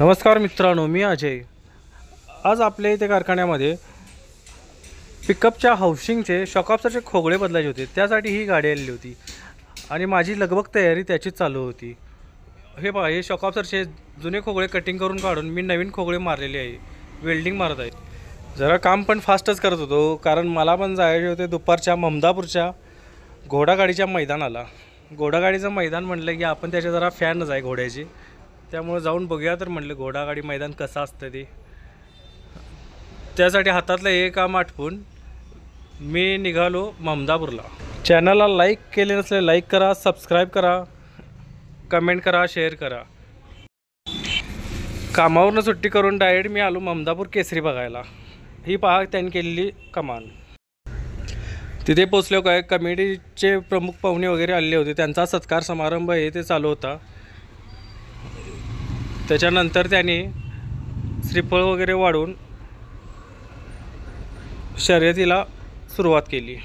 नमस्कार मित्रांनो, मी अजय। आज आपल्या इथे कारखान्यामध्ये पिकअपच्या हाऊसिंगचे शॉकअब्सरचे खोगळे बदलायचे होते, त्यासाठी ही गाडी आलेली होती आणि माझी लगबग तयारी त्याचीच चालू होती। हे पहा, हे शॉकअब्सरचे जुने खोगळे कटिंग करून काढून मी नवीन खोगळे मारलेले आहे, वेल्डिंग मारत आहे। जरा काम पण फास्टच करत होतो, कारण मला पण जायचे होते दुपारच्या ममदापूरच्या घोडागाडीच्या मैदानाला। घोडागाडीचं मैदान म्हटलं की आपण त्याच्या जरा फॅनच आहे घोड्याची, त्यामुळे जाऊन बघूया तर म्हटलं घोडागाडी मैदान कसं असतं ते। त्यासाठी हातातलं हे काम आटपून मी निघालो ममदापूरला। चॅनलला लाईक केले नसले लाईक करा, सबस्क्राईब करा, कमेंट करा, शेअर करा। कामावरनं सुट्टी करून डायरेक्ट मी आलो ममदापूर केसरी बघायला। ही पहा त्यांनी केलेली कमान। तिथे पोचलो काय, कमिटीचे प्रमुख पाहुणे वगैरे आलेले होते, त्यांचा सत्कार समारंभ हे ते चालू होता। त्याच्यानंतर त्यांनी श्रीफळ वगैरे वाढून शर्यतीला सुरुवात केली।